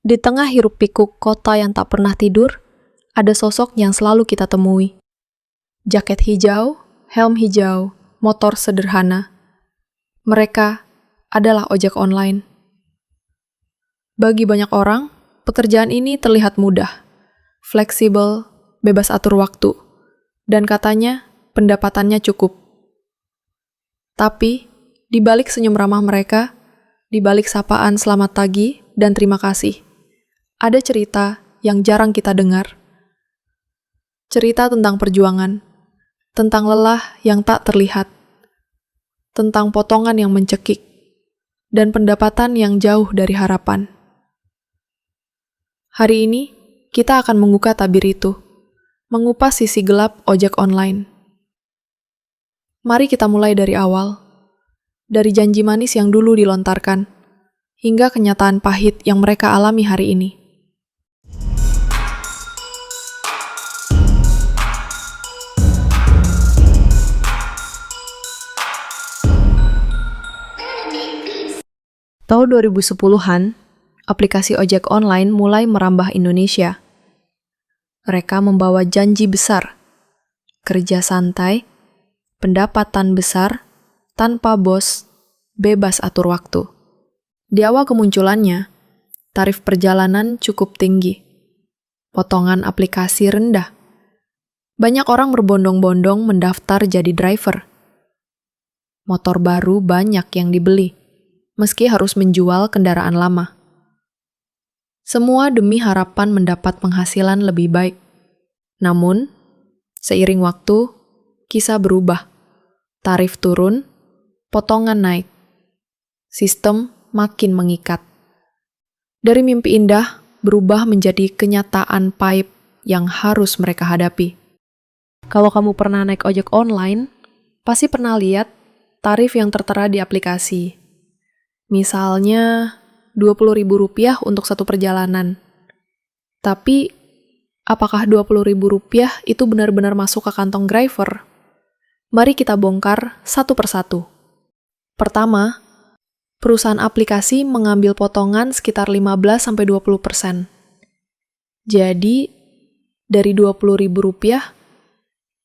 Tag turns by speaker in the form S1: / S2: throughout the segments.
S1: Di tengah hiruk-pikuk kota yang tak pernah tidur, ada sosok yang selalu kita temui. Jaket hijau, helm hijau, motor sederhana. Mereka adalah ojek online. Bagi banyak orang, pekerjaan ini terlihat mudah, fleksibel, bebas atur waktu, dan katanya pendapatannya cukup. Tapi, di balik senyum ramah mereka, di balik sapaan selamat pagi dan terima kasih, ada cerita yang jarang kita dengar. Cerita tentang perjuangan, tentang lelah yang tak terlihat, tentang potongan yang mencekik, dan pendapatan yang jauh dari harapan. Hari ini, kita akan membuka tabir itu, mengupas sisi gelap ojek online. Mari kita mulai dari awal, dari janji manis yang dulu dilontarkan, hingga kenyataan pahit yang mereka alami hari ini. Tahun 2010-an, aplikasi ojek online mulai merambah Indonesia. Mereka membawa janji besar, kerja santai, pendapatan besar, tanpa bos, bebas atur waktu. Di awal kemunculannya, tarif perjalanan cukup tinggi. Potongan aplikasi rendah. Banyak orang berbondong-bondong mendaftar jadi driver. Motor baru banyak yang dibeli, meski harus menjual kendaraan lama. Semua demi harapan mendapat penghasilan lebih baik. Namun, seiring waktu, kisah berubah. Tarif turun, potongan naik. Sistem makin mengikat. Dari mimpi indah, berubah menjadi kenyataan pahit yang harus mereka hadapi. Kalau kamu pernah naik ojek online, pasti pernah lihat tarif yang tertera di aplikasi. Misalnya, Rp20.000 untuk satu perjalanan. Tapi, apakah Rp20.000 itu benar-benar masuk ke kantong driver? Mari kita bongkar satu persatu. Pertama, perusahaan aplikasi mengambil potongan sekitar 15-20%. Jadi, dari Rp20.000,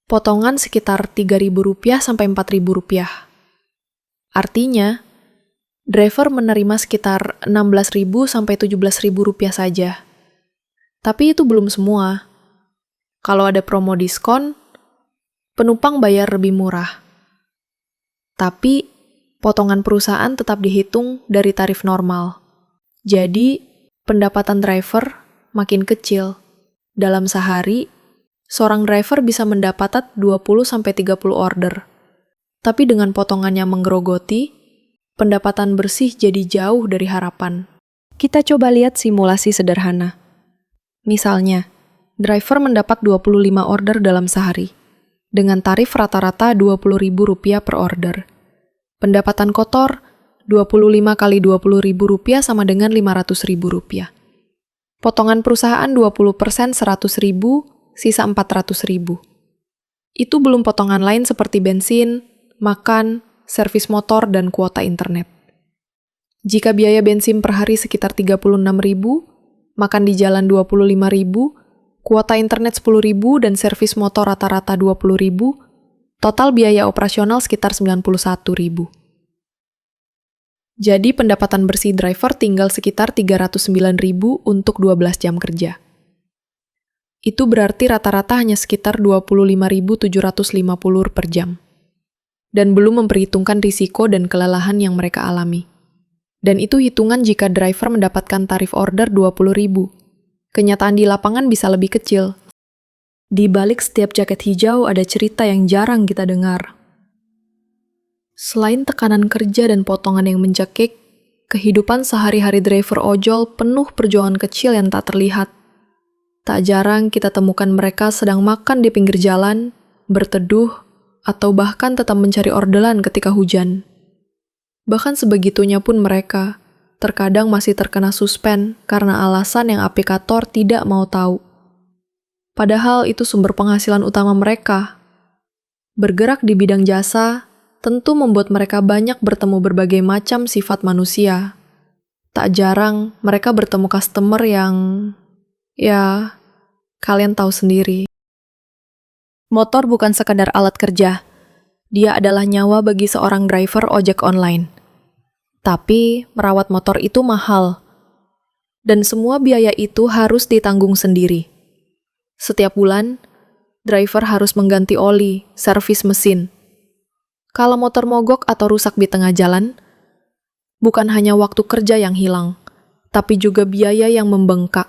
S1: potongan sekitar Rp3.000 sampai Rp4.000. Artinya, driver menerima sekitar Rp16.000 sampai Rp17.000 saja. Tapi itu belum semua. Kalau ada promo diskon, penumpang bayar lebih murah. Tapi, potongan perusahaan tetap dihitung dari tarif normal. Jadi, pendapatan driver makin kecil. Dalam sehari, seorang driver bisa mendapat 20-30 order. Tapi dengan potongannya menggerogoti, pendapatan bersih jadi jauh dari harapan. Kita coba lihat simulasi sederhana. Misalnya, driver mendapat 25 order dalam sehari, dengan tarif rata-rata Rp20.000 per order. Pendapatan kotor, 25 kali Rp20.000 sama dengan Rp500.000. Potongan perusahaan 20% Rp100.000, sisa Rp400.000. Itu belum potongan lain seperti bensin, makan, servis motor, dan kuota internet. Jika biaya bensin per hari sekitar Rp36.000, makan di jalan Rp25.000, kuota internet Rp10.000, dan servis motor rata-rata Rp20.000, total biaya operasional sekitar Rp91.000. Jadi pendapatan bersih driver tinggal sekitar Rp309.000 untuk 12 jam kerja. Itu berarti rata-rata hanya sekitar Rp25.750 per jam. Dan belum memperhitungkan risiko dan kelelahan yang mereka alami. Dan itu hitungan jika driver mendapatkan tarif order Rp20.000. Kenyataan di lapangan bisa lebih kecil. Di balik setiap jaket hijau ada cerita yang jarang kita dengar. Selain tekanan kerja dan potongan yang mencekik, kehidupan sehari-hari driver ojol penuh perjuangan kecil yang tak terlihat. Tak jarang kita temukan mereka sedang makan di pinggir jalan, berteduh, atau bahkan tetap mencari ordelan ketika hujan. Bahkan sebegitunya pun mereka terkadang masih terkena suspend karena alasan yang aplikator tidak mau tahu. Padahal itu sumber penghasilan utama mereka. Bergerak di bidang jasa tentu membuat mereka banyak bertemu berbagai macam sifat manusia. tak jarang mereka bertemu customer yang, ya, kalian tahu sendiri. Motor bukan sekadar alat kerja. Dia adalah nyawa bagi seorang driver ojek online. Tapi, merawat motor itu mahal. Dan semua biaya itu harus ditanggung sendiri. Setiap bulan, driver harus mengganti oli, servis mesin. Kalau motor mogok atau rusak di tengah jalan, bukan hanya waktu kerja yang hilang, tapi juga biaya yang membengkak.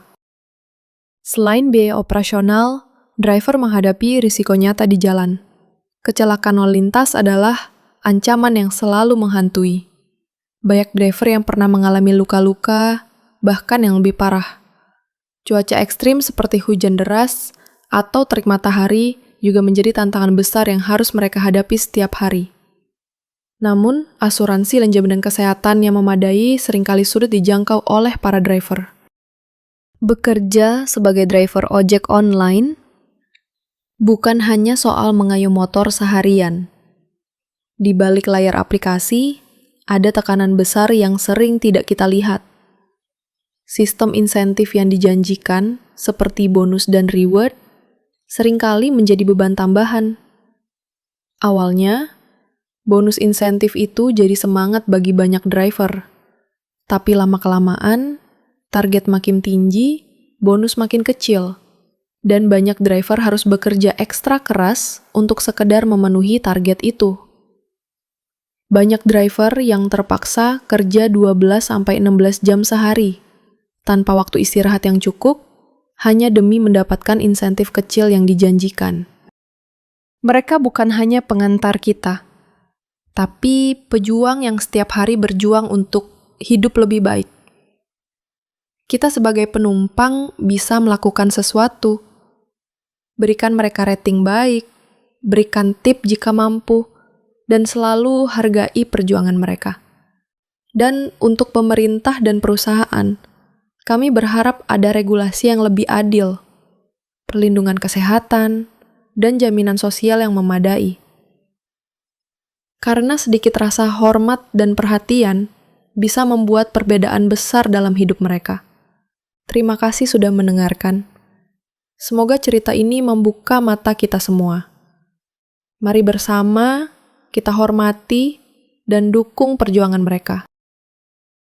S1: Selain biaya operasional, driver menghadapi risiko nyata di jalan. Kecelakaan lalu lintas adalah ancaman yang selalu menghantui. Banyak driver yang pernah mengalami luka-luka, bahkan yang lebih parah. Cuaca ekstrim seperti hujan deras atau terik matahari juga menjadi tantangan besar yang harus mereka hadapi setiap hari. Namun, asuransi dan jaminan kesehatan yang memadai seringkali sulit dijangkau oleh para driver. Bekerja sebagai driver ojek online bukan hanya soal mengayuh motor seharian. Di balik layar aplikasi, ada tekanan besar yang sering tidak kita lihat. Sistem insentif yang dijanjikan, seperti bonus dan reward, seringkali menjadi beban tambahan. Awalnya, bonus insentif itu jadi semangat bagi banyak driver. Tapi lama-kelamaan, target makin tinggi, bonus makin kecil. Dan banyak driver harus bekerja ekstra keras untuk sekedar memenuhi target itu. Banyak driver yang terpaksa kerja 12-16 jam sehari, tanpa waktu istirahat yang cukup, hanya demi mendapatkan insentif kecil yang dijanjikan. Mereka bukan hanya pengantar kita, tapi pejuang yang setiap hari berjuang untuk hidup lebih baik. Kita sebagai penumpang bisa melakukan sesuatu. Berikan mereka rating baik, berikan tip jika mampu, dan selalu hargai perjuangan mereka. Dan untuk pemerintah dan perusahaan, kami berharap ada regulasi yang lebih adil, perlindungan kesehatan, dan jaminan sosial yang memadai. Karena sedikit rasa hormat dan perhatian bisa membuat perbedaan besar dalam hidup mereka. Terima kasih sudah mendengarkan. Semoga cerita ini membuka mata kita semua. Mari bersama kita hormati dan dukung perjuangan mereka.